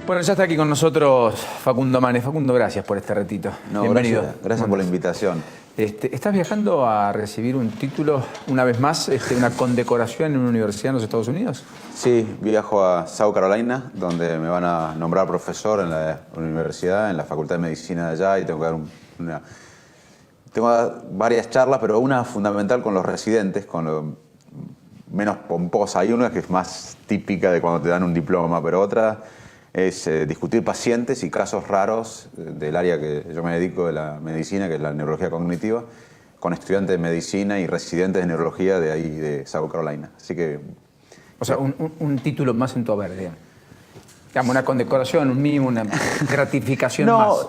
Bueno, ya está aquí con nosotros Facundo Manes. Facundo, gracias por este ratito. No, bienvenido. Gracias por la invitación. ¿Estás viajando a recibir un título, una vez más, una condecoración en una universidad en los Estados Unidos? Sí, viajo a South Carolina, donde me van a nombrar profesor en la universidad, en la Facultad de Medicina de allá, y tengo que dar tengo varias charlas, pero una fundamental con los residentes, con lo menos pomposa. Hay una que es más típica de cuando te dan un diploma, pero otra es discutir pacientes y casos raros del área que yo me dedico, de la medicina, que es la neurología cognitiva, con estudiantes de medicina y residentes de neurología de ahí, de South Carolina. Así que... O sea, un título más en tu haber, digamos. Una condecoración, un mínimo, una gratificación más.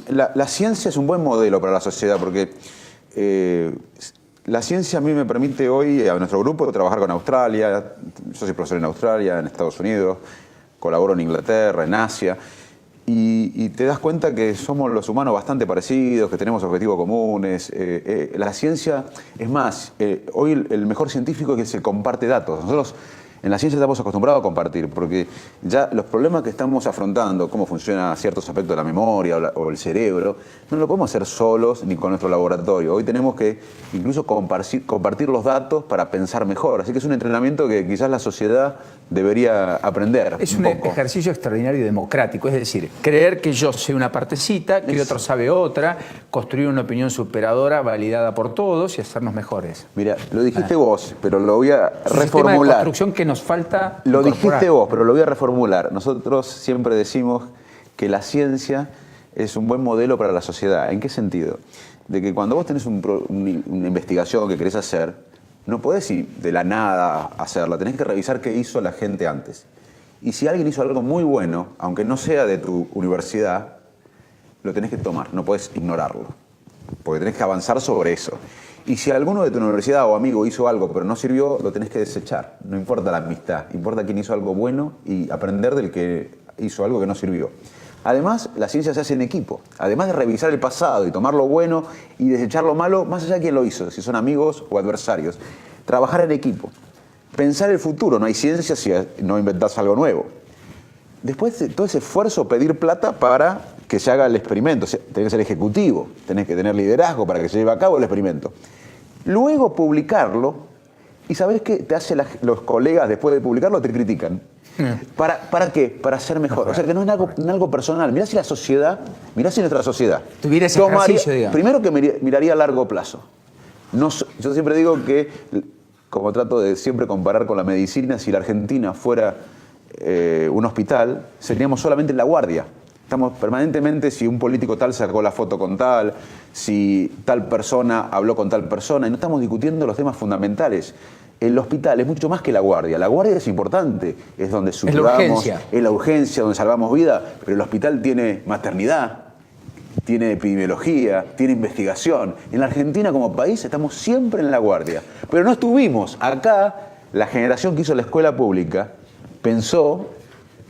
La ciencia es un buen modelo para la sociedad, porque la ciencia a mí me permite hoy, a nuestro grupo, trabajar con Australia. Yo soy profesor en Australia, en Estados Unidos, colaboro en Inglaterra, en Asia, y te das cuenta que somos los humanos bastante parecidos, que tenemos objetivos comunes. La ciencia, es más, hoy el mejor científico es que se comparte datos. Nosotros en la ciencia estamos acostumbrados a compartir, porque ya los problemas que estamos afrontando, cómo funciona ciertos aspectos de la memoria o el cerebro, no lo podemos hacer solos ni con nuestro laboratorio. Hoy tenemos que incluso compartir los datos para pensar mejor. Así que es un entrenamiento que quizás la sociedad debería aprender. Es un ejercicio extraordinario y democrático, es decir, creer que yo sé una partecita, que otro sabe otra, construir una opinión superadora, validada por todos y hacernos mejores. Mira, lo dijiste vos, pero lo voy a reformular. Sistema de construcción que nos falta Lo incorporar. dijiste vos, pero lo voy a reformular. Nosotros siempre decimos que la ciencia es un buen modelo para la sociedad. ¿En qué sentido? De que cuando vos tenés una investigación que querés hacer, no podés ir de la nada a hacerla. Tenés que revisar qué hizo la gente antes. Y si alguien hizo algo muy bueno, aunque no sea de tu universidad, lo tenés que tomar, no podés ignorarlo. Porque tenés que avanzar sobre eso. Y si alguno de tu universidad o amigo hizo algo pero no sirvió, lo tenés que desechar. No importa la amistad, importa quién hizo algo bueno y aprender del que hizo algo que no sirvió. Además, la ciencia se hace en equipo. Además de revisar el pasado y tomar lo bueno y desechar lo malo, más allá de quién lo hizo, si son amigos o adversarios. Trabajar en equipo. Pensar el futuro. No hay ciencia si no inventás algo nuevo. Después de todo ese esfuerzo, pedir plata para que se haga el experimento. O sea, tenés que ser ejecutivo, tenés que tener liderazgo para que se lleve a cabo el experimento. Luego publicarlo, y ¿sabés qué te hacen los colegas después de publicarlo? Te critican. ¿Para qué? Para ser mejor. O sea, que no es algo personal. Mirá si la sociedad, mirá si nuestra sociedad tuviera ese ejercicio, digamos. Primero que miraría a largo plazo. No, yo siempre digo que, como trato de siempre comparar con la medicina, si la Argentina fuera un hospital, seríamos solamente en la guardia. Estamos permanentemente, si un político tal sacó la foto con tal, si tal persona habló con tal persona, y no estamos discutiendo los temas fundamentales. El hospital es mucho más que la guardia. La guardia es importante, es donde suturamos, es la urgencia, donde salvamos vida, pero el hospital tiene maternidad, tiene epidemiología, tiene investigación. En la Argentina como país estamos siempre en la guardia. Pero no estuvimos. Acá, la generación que hizo la escuela pública pensó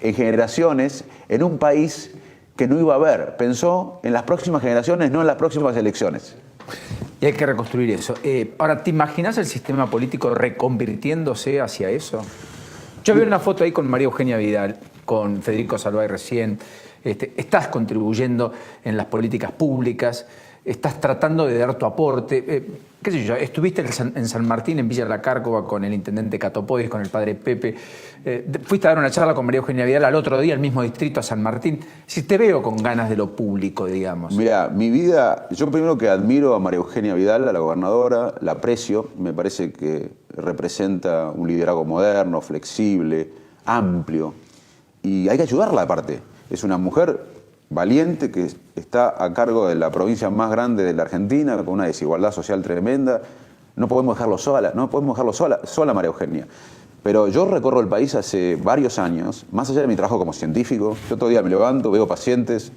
en generaciones, en un país que no iba a haber. Pensó en las próximas generaciones, no en las próximas elecciones. Y hay que reconstruir eso. Ahora, ¿te imaginas el sistema político reconvirtiéndose hacia eso? Yo vi una foto ahí con María Eugenia Vidal, con Federico Salvay recién. Estás contribuyendo en las políticas públicas, estás tratando de dar tu aporte. ¿Qué sé yo? Estuviste en San Martín, en Villa La Cárcova, con el intendente Catopodis, con el padre Pepe. Fuiste a dar una charla con María Eugenia Vidal al otro día, al mismo distrito, a San Martín. Si te veo con ganas de lo público, digamos. Mira, mi vida, yo primero que admiro a María Eugenia Vidal, a la gobernadora, la aprecio, me parece que representa un liderazgo moderno, flexible, amplio, y hay que ayudarla aparte. Es una mujer valiente que está a cargo de la provincia más grande de la Argentina, con una desigualdad social tremenda. No podemos dejarlo sola, sola María Eugenia. Pero yo recorro el país hace varios años, más allá de mi trabajo como científico. Yo todo el día me levanto, veo pacientes,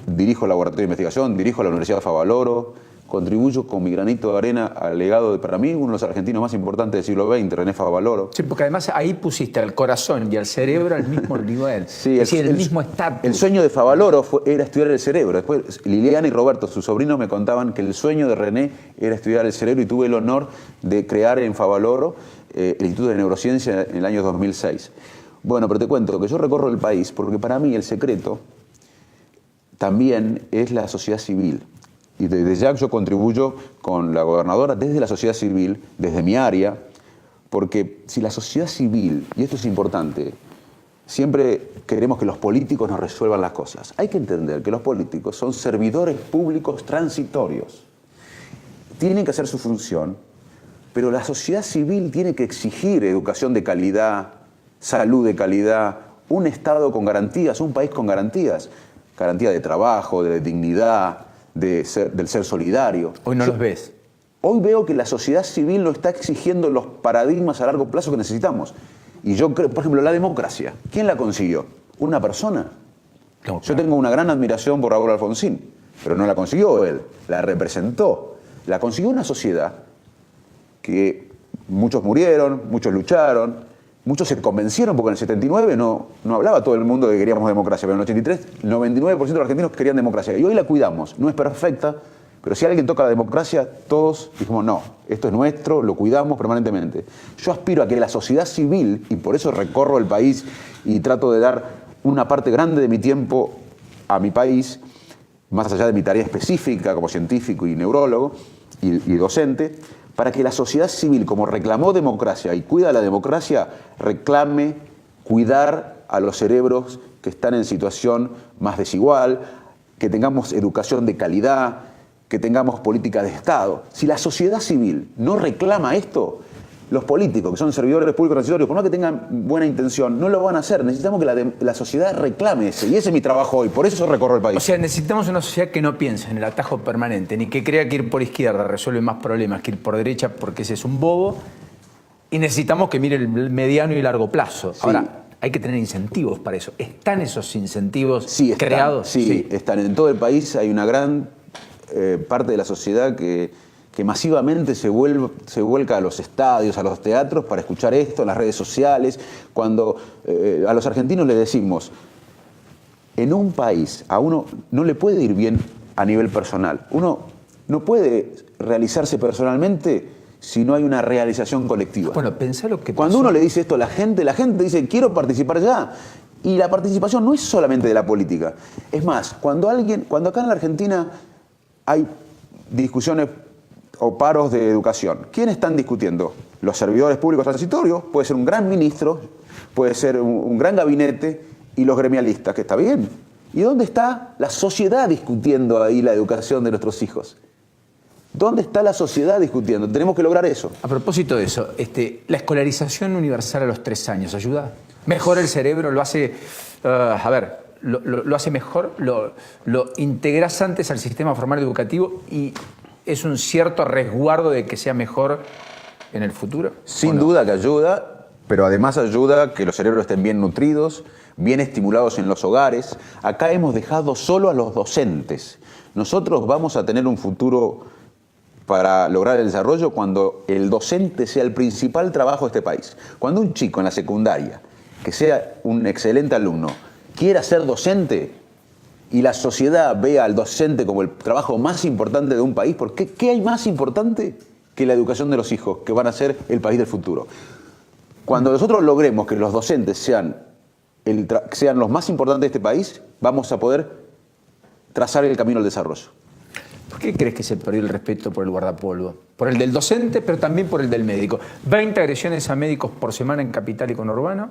dirijo el laboratorio de investigación, dirijo la Universidad de Favaloro, contribuyo con mi granito de arena al legado de, para mí, uno de los argentinos más importantes del siglo XX, René Favaloro. Sí, porque además ahí pusiste al corazón y al cerebro al mismo nivel. Sí, es decir, el mismo estatus. El sueño de Favaloro era estudiar el cerebro. Después Liliana y Roberto, sus sobrinos, me contaban que el sueño de René era estudiar el cerebro, y tuve el honor de crear en Favaloro el Instituto de Neurociencia en el año 2006. Bueno, pero te cuento que yo recorro el país porque para mí el secreto también es la sociedad civil. Y desde ya yo contribuyo con la gobernadora desde la sociedad civil, desde mi área, porque si la sociedad civil, y esto es importante, siempre queremos que los políticos nos resuelvan las cosas. Hay que entender que los políticos son servidores públicos transitorios. Tienen que hacer su función, pero la sociedad civil tiene que exigir educación de calidad, salud de calidad, un Estado con garantías, un país con garantías. Garantía de trabajo, de dignidad, del ser solidario. Hoy no los ves. Hoy veo que la sociedad civil no está exigiendo los paradigmas a largo plazo que necesitamos. Y yo creo, por ejemplo, la democracia. ¿Quién la consiguió? ¿Una persona? No, Yo tengo una gran admiración por Raúl Alfonsín, pero no la consiguió él, la representó. La consiguió una sociedad que muchos murieron, muchos lucharon, muchos se convencieron, porque en el 79 no hablaba todo el mundo de que queríamos democracia, pero en el 83 el 99% de los argentinos querían democracia. Y hoy la cuidamos, no es perfecta, pero si alguien toca la democracia, todos dijimos, no, esto es nuestro, lo cuidamos permanentemente. Yo aspiro a que la sociedad civil, y por eso recorro el país y trato de dar una parte grande de mi tiempo a mi país, más allá de mi tarea específica como científico y neurólogo y docente, para que la sociedad civil, como reclamó democracia y cuida la democracia, reclame cuidar a los cerebros que están en situación más desigual, que tengamos educación de calidad, que tengamos política de Estado. Si la sociedad civil no reclama esto, los políticos, que son servidores públicos transitorios, por más que tengan buena intención, no lo van a hacer. Necesitamos que la sociedad reclame eso. Y ese es mi trabajo hoy. Por eso yo recorro el país. O sea, necesitamos una sociedad que no piense en el atajo permanente, ni que crea que ir por izquierda resuelve más problemas que ir por derecha porque ese es un bobo. Y necesitamos que mire el mediano y largo plazo. Sí. Ahora, hay que tener incentivos para eso. ¿Están esos incentivos Sí, están, creados? Sí, están en todo el país. Hay una gran parte de la sociedad que masivamente se vuelca a los estadios, a los teatros para escuchar esto, en las redes sociales. Cuando a los argentinos les decimos, en un país a uno no le puede ir bien a nivel personal. Uno no puede realizarse personalmente si no hay una realización colectiva. Bueno, pensá lo que Cuando pasó. uno le dice esto a la gente dice, quiero participar ya. Y la participación no es solamente de la política. Es más, cuando acá en la Argentina hay discusiones o paros de educación, ¿quiénes están discutiendo? Los servidores públicos transitorios, puede ser un gran ministro, puede ser un gran gabinete y los gremialistas, que está bien. ¿Y dónde está la sociedad discutiendo ahí la educación de nuestros hijos? ¿Dónde está la sociedad discutiendo? Tenemos que lograr eso. A propósito de eso, la escolarización universal a los 3 años, ¿ayuda? ¿Mejora el cerebro? ¿Lo hace, lo hace mejor? ¿Lo integras antes al sistema formal educativo y es un cierto resguardo de que sea mejor en el futuro? Sin duda que ayuda, pero además ayuda a que los cerebros estén bien nutridos, bien estimulados en los hogares. Acá hemos dejado solo a los docentes. Nosotros vamos a tener un futuro para lograr el desarrollo cuando el docente sea el principal trabajo de este país. Cuando un chico en la secundaria, que sea un excelente alumno, quiera ser docente y la sociedad vea al docente como el trabajo más importante de un país, porque ¿qué hay más importante que la educación de los hijos, que van a ser el país del futuro? Cuando nosotros logremos que los docentes sean los más importantes de este país, vamos a poder trazar el camino al desarrollo. ¿Por qué crees que se perdió el respeto por el guardapolvo? Por el del docente, pero también por el del médico. 20 agresiones a médicos por semana en Capital y conurbano.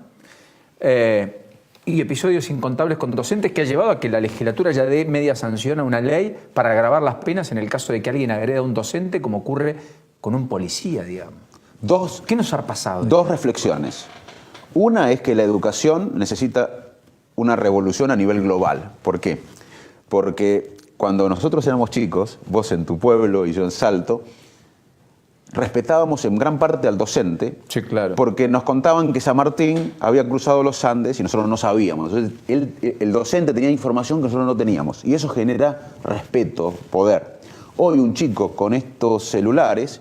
Y episodios incontables con docentes que ha llevado a que la legislatura ya dé media sanción a una ley para agravar las penas en el caso de que alguien agreda a un docente, como ocurre con un policía, digamos. ¿Qué nos ha pasado? Dos reflexiones. Una es que la educación necesita una revolución a nivel global. ¿Por qué? Porque cuando nosotros éramos chicos, vos en tu pueblo y yo en Salto, respetábamos en gran parte al docente, sí, claro, porque nos contaban que San Martín había cruzado los Andes y nosotros no sabíamos. Entonces, el docente tenía información que nosotros no teníamos y eso genera respeto, poder. Hoy un chico con estos celulares,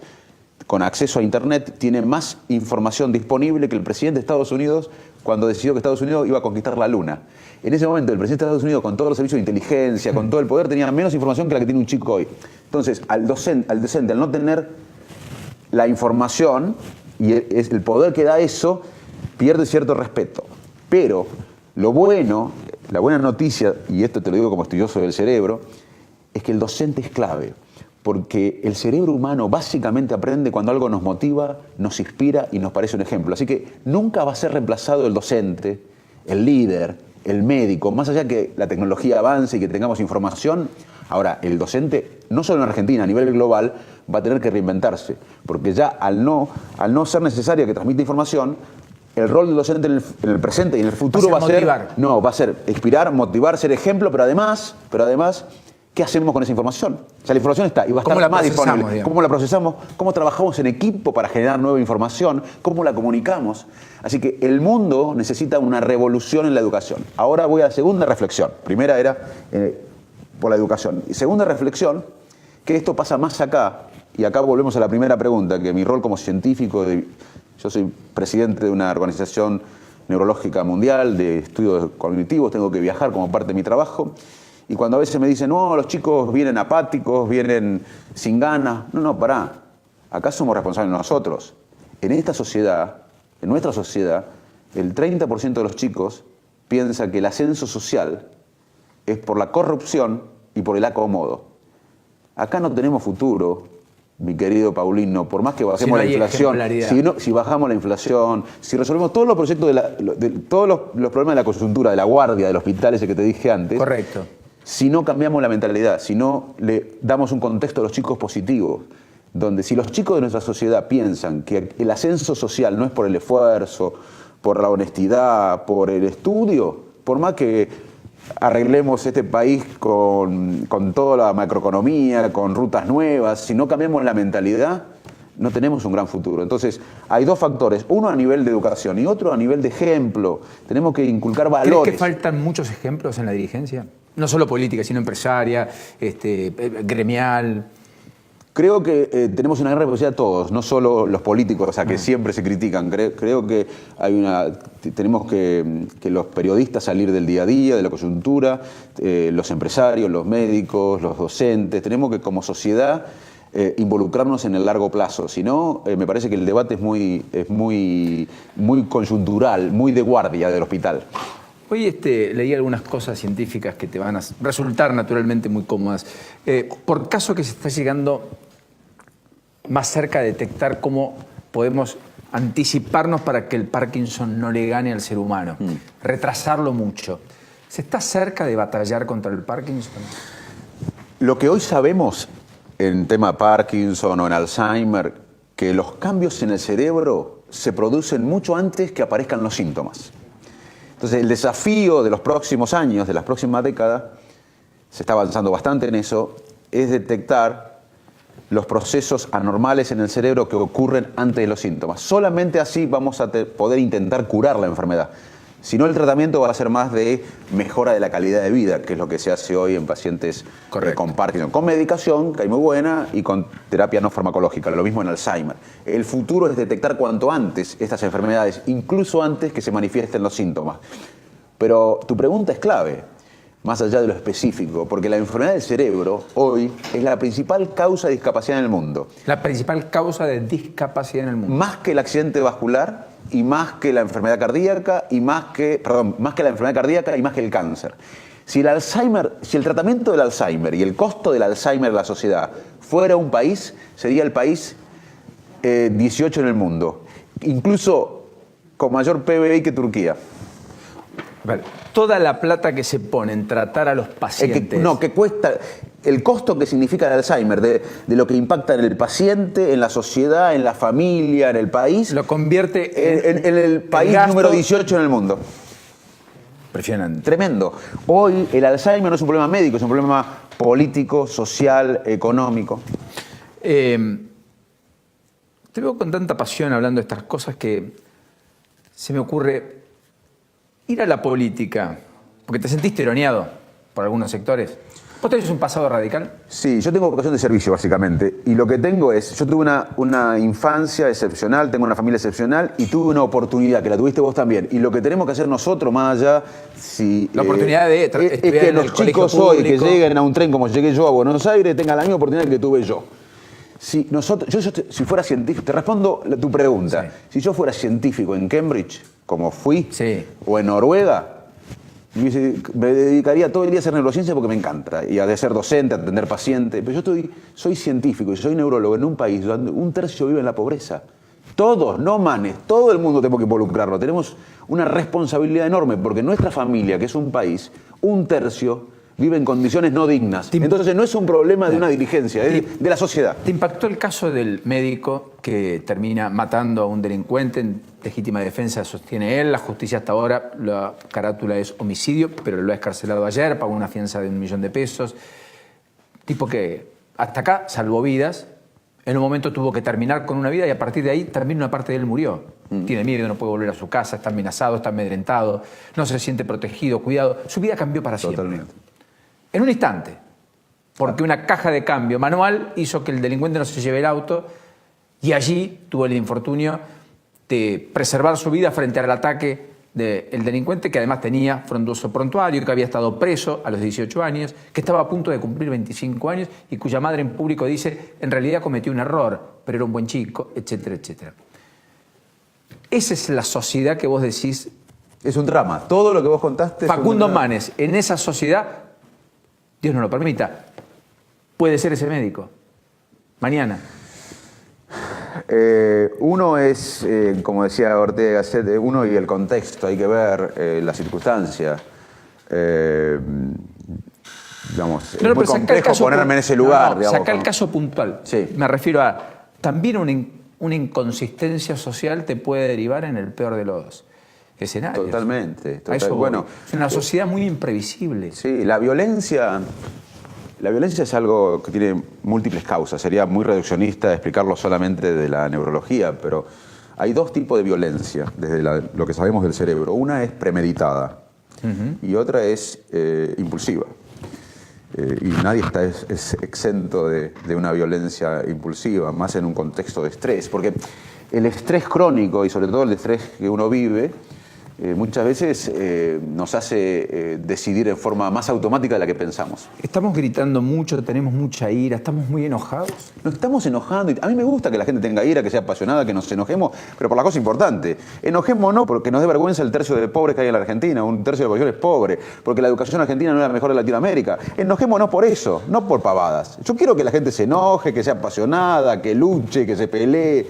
con acceso a Internet, tiene más información disponible que el presidente de Estados Unidos cuando decidió que Estados Unidos iba a conquistar la Luna. En ese momento el presidente de Estados Unidos, con todos los servicios de inteligencia, con todo el poder, tenía menos información que la que tiene un chico hoy. Entonces, al docente, al no tener la información y el poder que da eso, pierde cierto respeto. Pero lo bueno, la buena noticia, y esto te lo digo como estudioso del cerebro, es que el docente es clave. Porque el cerebro humano básicamente aprende cuando algo nos motiva, nos inspira y nos parece un ejemplo. Así que nunca va a ser reemplazado el docente, el líder, el médico. Más allá que la tecnología avance y que tengamos información, ahora el docente, no solo en Argentina, a nivel global, va a tener que reinventarse. Porque ya al no ser necesario que transmita información, el rol del docente en el presente y en el futuro va a ser inspirar, motivar, ser ejemplo, pero además, ¿qué hacemos con esa información? O sea, la información está y va a estar más disponible. Digamos. ¿Cómo la procesamos? ¿Cómo trabajamos en equipo para generar nueva información? ¿Cómo la comunicamos? Así que el mundo necesita una revolución en la educación. Ahora voy a la segunda reflexión. Primera era por la educación. Y segunda reflexión, que esto pasa más acá, y acá volvemos a la primera pregunta, que mi rol como científico, yo soy presidente de una organización neurológica mundial de estudios cognitivos, tengo que viajar como parte de mi trabajo. Y cuando a veces me dicen, no, los chicos vienen apáticos, vienen sin ganas. No, pará. Acá somos responsables nosotros. En esta sociedad, en nuestra sociedad, el 30% de los chicos piensa que el ascenso social es por la corrupción y por el acomodo. Acá no tenemos futuro, mi querido Paulino, por más que bajemos la inflación, si bajamos la inflación, si resolvemos todos los proyectos, todos los problemas de la coyuntura, de la guardia, del hospital ese que te dije antes. Correcto. Si no cambiamos la mentalidad, si no le damos un contexto a los chicos positivo, donde si los chicos de nuestra sociedad piensan que el ascenso social no es por el esfuerzo, por la honestidad, por el estudio, por más que arreglemos este país con toda la macroeconomía, con rutas nuevas, si no cambiamos la mentalidad, no tenemos un gran futuro. Entonces, hay dos factores, uno a nivel de educación y otro a nivel de ejemplo. Tenemos que inculcar valores. ¿Crees que faltan muchos ejemplos en la dirigencia? No solo política, sino empresaria, gremial. Creo que tenemos una gran responsabilidad todos, no solo los políticos, o sea, que siempre se critican. Creo que tenemos que los periodistas salir del día a día, de la coyuntura, los empresarios, los médicos, los docentes. Tenemos que, como sociedad, involucrarnos en el largo plazo. Si no, me parece que el debate es muy coyuntural, muy de guardia del hospital. Hoy leí algunas cosas científicas que te van a resultar naturalmente muy cómodas. Por caso que se está llegando más cerca de detectar cómo podemos anticiparnos para que el Parkinson no le gane al ser humano, retrasarlo mucho. ¿Se está cerca de batallar contra el Parkinson? Lo que hoy sabemos en tema Parkinson o en Alzheimer, que los cambios en el cerebro se producen mucho antes que aparezcan los síntomas. Entonces, el desafío de los próximos años, de las próximas décadas, se está avanzando bastante en eso, es detectar los procesos anormales en el cerebro que ocurren antes de los síntomas. Solamente así vamos a poder intentar curar la enfermedad. Si no, el tratamiento va a ser más de mejora de la calidad de vida, que es lo que se hace hoy en pacientes con Parkinson. Con medicación, que hay muy buena, y con terapia no farmacológica, lo mismo en Alzheimer. El futuro es detectar cuanto antes estas enfermedades, incluso antes que se manifiesten los síntomas. Pero tu pregunta es clave, más allá de lo específico, porque la enfermedad del cerebro hoy es la principal causa de discapacidad en el mundo. La principal causa de discapacidad en el mundo. Más que el accidente vascular y más que la enfermedad cardíaca y más que la enfermedad cardíaca y más que el cáncer. Si el tratamiento del Alzheimer y el costo del Alzheimer en la sociedad fuera un país, sería el país 18 en el mundo, incluso con mayor PBI que Turquía. Vale. Toda la plata que se pone en tratar a los pacientes. Que cuesta, el costo que significa el Alzheimer, de lo que impacta en el paciente, en la sociedad, en la familia, en el país. Lo convierte en el país número 18 en el mundo. Impresionante. Tremendo. Hoy el Alzheimer no es un problema médico, es un problema político, social, económico. Te veo con tanta pasión hablando de estas cosas que se me ocurre ir a la política, porque te sentís tironeado por algunos sectores. ¿Vos tenés un pasado radical? Sí, yo tengo vocación de servicio, básicamente. Y lo que tengo es, yo tuve una infancia excepcional, tengo una familia excepcional y tuve una oportunidad, que la tuviste vos también. Y lo que tenemos que hacer nosotros, más allá, la oportunidad de es que los chicos hoy que lleguen a un tren como llegué yo a Buenos Aires tengan la misma oportunidad que tuve yo. Si fuera científico, te respondo tu pregunta. Sí. Si yo fuera científico en Cambridge, como fui, Sí. o en Noruega, me dedicaría todo el día a hacer neurociencia porque me encanta, y a ser docente, a atender pacientes. Pero yo soy científico y soy neurólogo en un país donde un tercio vive en la pobreza. Todos, no manes, todo el mundo tenemos que involucrarlo. Tenemos una responsabilidad enorme porque nuestra familia, que es un país, un tercio vive en condiciones no dignas. Entonces no es un problema de una dirigencia, es de la sociedad. ¿Te impactó el caso del médico que termina matando a un delincuente en legítima defensa? Sostiene él, la justicia hasta ahora, la carátula es homicidio, pero lo ha excarcelado ayer, pagó una fianza de $1 millón. Tipo que hasta acá salvó vidas, en un momento tuvo que terminar con una vida y a partir de ahí también una parte de él murió. Tiene miedo, no puede volver a su casa, está amenazado, está amedrentado, no se siente protegido, cuidado. Su vida cambió para siempre. Totalmente. En un instante, porque una caja de cambio manual hizo que el delincuente no se lleve el auto y allí tuvo el infortunio de preservar su vida frente al ataque del delincuente, que además tenía frondoso prontuario, que había estado preso a los 18 años, que estaba a punto de cumplir 25 años y cuya madre en público dice, en realidad cometió un error, pero era un buen chico, etcétera, etcétera. Esa es la sociedad que vos decís. Es un drama. Todo lo que vos contaste Facundo es un drama. Manes, en esa sociedad, Dios no lo permita, puede ser ese médico. Mañana. Uno es, como decía Ortega y Gasset, uno y el contexto, hay que ver la circunstancia. Digamos, es muy complejo ponerme en ese lugar. Digamos, saca el caso puntual. Sí. Me refiero a, también una inconsistencia social te puede derivar en el peor de los escenarios. Totalmente. A eso voy. Bueno, es una sociedad muy imprevisible. Sí, la violencia es algo que tiene múltiples causas. Sería muy reduccionista explicarlo solamente de la neurología, pero hay dos tipos de violencia desde lo que sabemos del cerebro. Una es premeditada y otra es impulsiva. Y nadie es exento de una violencia impulsiva, más en un contexto de estrés, porque el estrés crónico y sobre todo el estrés que uno vive muchas veces nos hace decidir en forma más automática de la que pensamos. Estamos gritando mucho, tenemos mucha ira, estamos muy enojados. Nos estamos enojando. A mí me gusta que la gente tenga ira, que sea apasionada, que nos enojemos, pero por la cosa importante. Enojémonos porque nos dé vergüenza el tercio de pobres que hay en la Argentina, un tercio de la población es pobre, porque la educación argentina no es la mejor de Latinoamérica. Enojémonos por eso, no por pavadas. Yo quiero que la gente se enoje, que sea apasionada, que luche, que se pelee,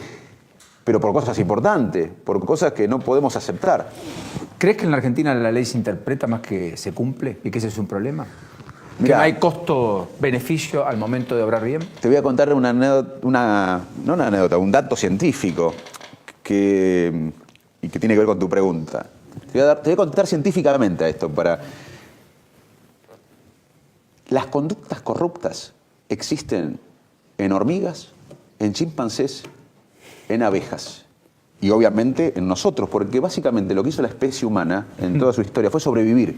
pero por cosas importantes, por cosas que no podemos aceptar. ¿Crees que en la Argentina la ley se interpreta más que se cumple y que ese es un problema? Mirá, ¿Que no hay costo-beneficio al momento de obrar bien? Te voy a contar una anécdota, no una anécdota, un dato científico y que tiene que ver con tu pregunta. Te voy a contar científicamente a esto. Las conductas corruptas existen en hormigas, en chimpancés, en abejas y obviamente en nosotros, porque básicamente lo que hizo la especie humana en toda su historia fue sobrevivir.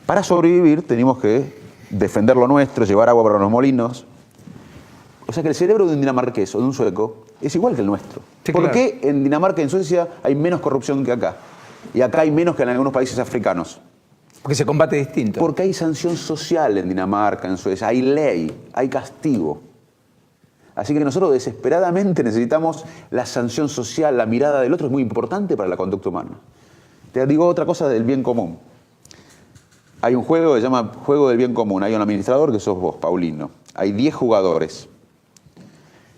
Para sobrevivir teníamos que defender lo nuestro, llevar agua para los molinos. O sea que el cerebro de un dinamarqués o de un sueco es igual que el nuestro. Sí, ¿Por claro. qué en Dinamarca y en Suecia hay menos corrupción que acá? Y acá hay menos que en algunos países africanos. Porque se combate distinto. Porque hay sanción social en Dinamarca, en Suecia, hay ley, hay castigo. Así que nosotros desesperadamente necesitamos la sanción social, la mirada del otro es muy importante para la conducta humana. Te digo otra cosa del bien común. Hay un juego que se llama Juego del Bien Común. Hay un administrador que sos vos, Paulino. Hay 10 jugadores.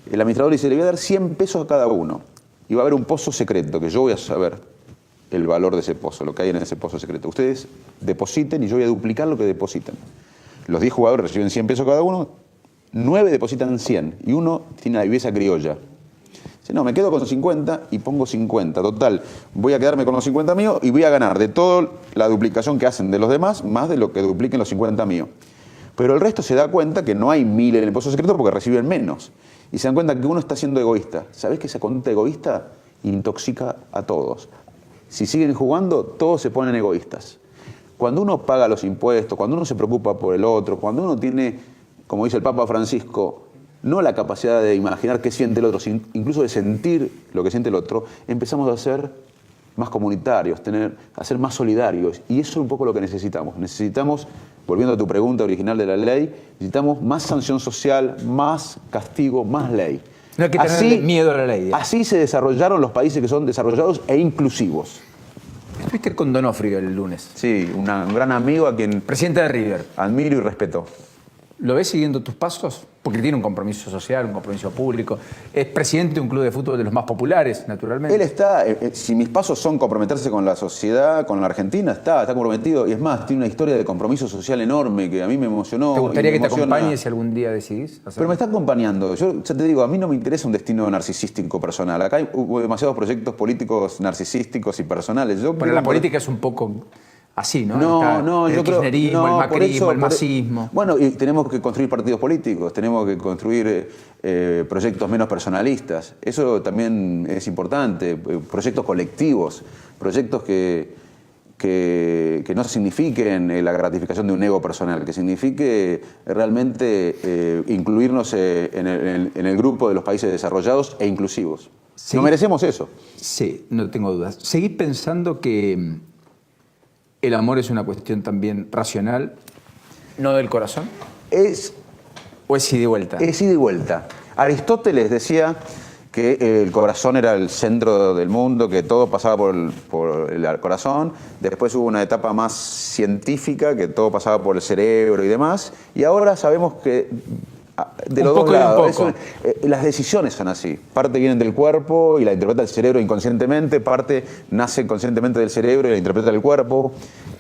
El administrador dice, le voy a dar 100 pesos a cada uno. Y va a haber un pozo secreto, que yo voy a saber el valor de ese pozo, lo que hay en ese pozo secreto. Ustedes depositen y yo voy a duplicar lo que depositan. Los 10 jugadores reciben 100 pesos cada uno, 9 depositan 100 y uno tiene la viveza criolla. Dice, no, me quedo con 50 y pongo 50. Total, voy a quedarme con los 50 míos y voy a ganar de toda la duplicación que hacen de los demás, más de lo que dupliquen los 50 míos. Pero el resto se da cuenta que no hay 1000 en el pozo secreto porque reciben menos. Y se dan cuenta que uno está siendo egoísta. ¿Sabés que esa conducta egoísta intoxica a todos? Si siguen jugando, todos se ponen egoístas. Cuando uno paga los impuestos, cuando uno se preocupa por el otro, cuando uno tiene, como dice el Papa Francisco, no la capacidad de imaginar qué siente el otro, incluso de sentir lo que siente el otro, empezamos a ser más comunitarios, a ser más solidarios. Y eso es un poco lo que necesitamos. Necesitamos, volviendo a tu pregunta original de la ley, necesitamos más sanción social, más castigo, más ley. No hay que tener miedo a la ley. Así se desarrollaron los países que son desarrollados e inclusivos. Estuviste con Donofrio el lunes. Sí, un gran amigo a quien Presidente de River. admiro y respeto. ¿Lo ves siguiendo tus pasos? Porque tiene un compromiso social, un compromiso público. Es presidente de un club de fútbol de los más populares, naturalmente. Él está, si mis pasos son comprometerse con la sociedad, con la Argentina, está comprometido. Y es más, tiene una historia de compromiso social enorme que a mí me emocionó. ¿Te gustaría y me que te emociona. acompañe si algún día decidís hacerlo? Pero me está acompañando. Yo ya te digo, a mí no me interesa un destino narcisístico personal. Acá hubo demasiados proyectos políticos narcisísticos y personales. Pero la política es un poco así, ¿no? No, el yo creo kirchnerismo, el macrismo, el por masismo. Bueno, y tenemos que construir partidos políticos, tenemos que construir proyectos menos personalistas. Eso también es importante. Proyectos colectivos, proyectos que no signifiquen la gratificación de un ego personal, que signifique realmente incluirnos en el grupo de los países desarrollados e inclusivos. Sí. No merecemos eso. Sí, no tengo dudas. ¿Seguís pensando que el amor es una cuestión también racional, no del corazón? ¿O es ida y vuelta? Es ida y vuelta. Aristóteles decía que el corazón era el centro del mundo, que todo pasaba por el corazón. Después hubo una etapa más científica, que todo pasaba por el cerebro y demás. Y ahora sabemos que de los dos lados, las decisiones son así. Parte vienen del cuerpo y la interpreta el cerebro inconscientemente, parte nace conscientemente del cerebro y la interpreta el cuerpo.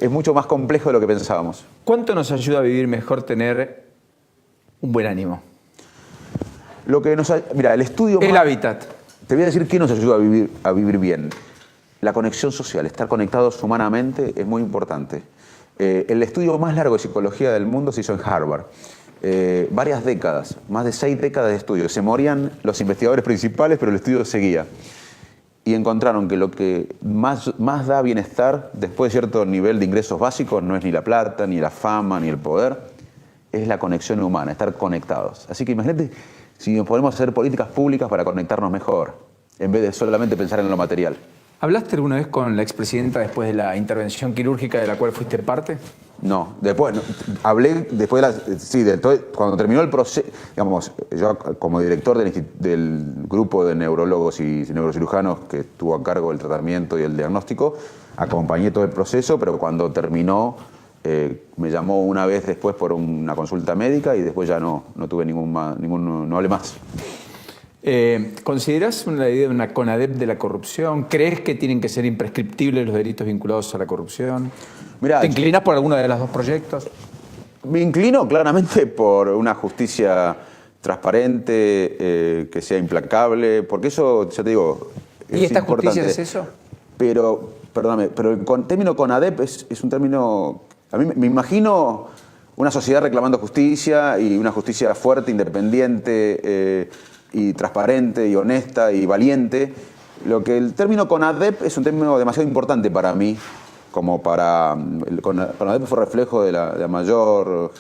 Es mucho más complejo de lo que pensábamos. ¿Cuánto nos ayuda a vivir mejor tener un buen ánimo? Mira, el estudio... El hábitat. Te voy a decir qué nos ayuda a vivir bien. La conexión social, estar conectados humanamente es muy importante. El estudio más largo de psicología del mundo se hizo en Harvard. Varias décadas, más de 6 décadas de estudio. Se morían los investigadores principales, pero el estudio seguía. Y encontraron que lo que más da bienestar después de cierto nivel de ingresos básicos no es ni la plata, ni la fama, ni el poder, es la conexión humana, estar conectados. Así que imagínate si podemos hacer políticas públicas para conectarnos mejor, en vez de solamente pensar en lo material. ¿Hablaste alguna vez con la expresidenta después de la intervención quirúrgica de la cual fuiste parte? No, hablé después cuando terminó el proceso, digamos, yo como director del grupo de neurólogos y neurocirujanos que estuvo a cargo del tratamiento y el diagnóstico, acompañé todo el proceso, pero cuando terminó me llamó una vez después por una consulta médica y después ya no tuve no hablé más. ¿Considerás la idea de una CONADEP de la corrupción? ¿Crees que tienen que ser imprescriptibles los delitos vinculados a la corrupción? Mirá, ¿Te inclinás por alguno de los dos proyectos? Me inclino claramente por una justicia transparente, que sea implacable, porque eso, ya te digo, es ¿Y esta importante. justicia es eso? Pero, perdóname, pero el término CONADEP es un término... A mí me imagino una sociedad reclamando justicia y una justicia fuerte, independiente, y transparente, y honesta, y valiente. El término CONADEP es un término demasiado importante para mí, como para... CONADEP fue reflejo del mayor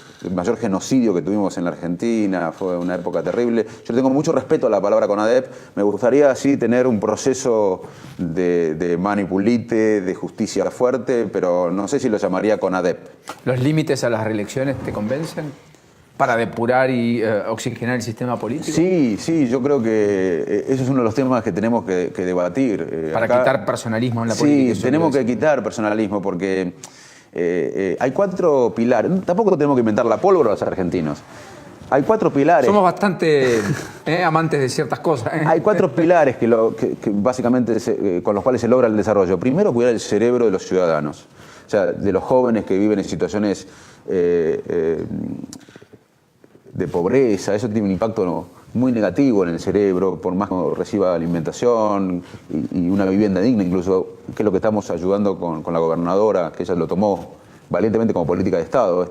genocidio que tuvimos en la Argentina, fue una época terrible. Yo tengo mucho respeto a la palabra CONADEP, me gustaría así tener un proceso de manipulite, de justicia fuerte, pero no sé si lo llamaría CONADEP. ¿Los límites a las reelecciones te convencen? ¿Para depurar y oxigenar el sistema político? Sí, yo creo que eso es uno de los temas que tenemos que debatir. Para quitar personalismo en la política. Sí, tenemos que quitar personalismo porque hay 4 pilares. Tampoco tenemos que inventar la pólvora los argentinos. Hay 4 pilares. Somos bastante amantes de ciertas cosas. Hay 4 pilares que básicamente con los cuales se logra el desarrollo. Primero, cuidar el cerebro de los ciudadanos. O sea, de los jóvenes que viven en situaciones de pobreza. Eso tiene un impacto muy negativo en el cerebro, por más que reciba alimentación y una vivienda digna, incluso, que es lo que estamos ayudando con la gobernadora, que ella lo tomó valientemente como política de Estado.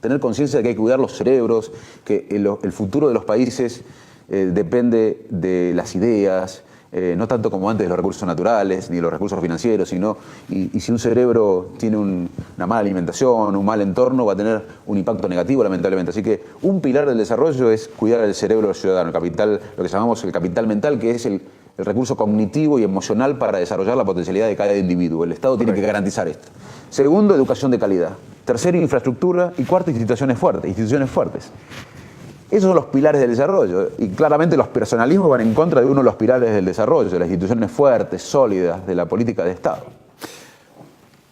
Tener conciencia de que hay que cuidar los cerebros, que el futuro de los países depende de las ideas, no tanto como antes de los recursos naturales ni de los recursos financieros, sino y si un cerebro tiene una mala alimentación, un mal entorno, va a tener un impacto negativo, lamentablemente. Así que un pilar del desarrollo es cuidar el cerebro del ciudadano, el capital, lo que llamamos el capital mental, que es el recurso cognitivo y emocional para desarrollar la potencialidad de cada individuo. El Estado tiene que garantizar esto. Segundo, educación de calidad. Tercero, infraestructura. Y cuarto, instituciones fuertes. Esos son los pilares del desarrollo. Y claramente los personalismos van en contra de uno de los pilares del desarrollo, de las instituciones fuertes, sólidas, de la política de Estado.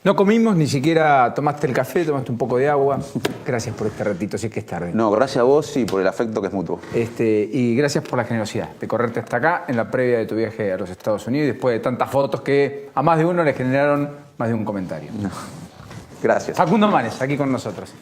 No comimos, ni siquiera tomaste el café, tomaste un poco de agua. Gracias por este ratito, si es que es tarde. No, gracias a vos y por el afecto que es mutuo. Y gracias por la generosidad de correrte hasta acá en la previa de tu viaje a los Estados Unidos y después de tantas fotos que a más de uno le generaron más de un comentario. Gracias. Facundo Manes, aquí con nosotros.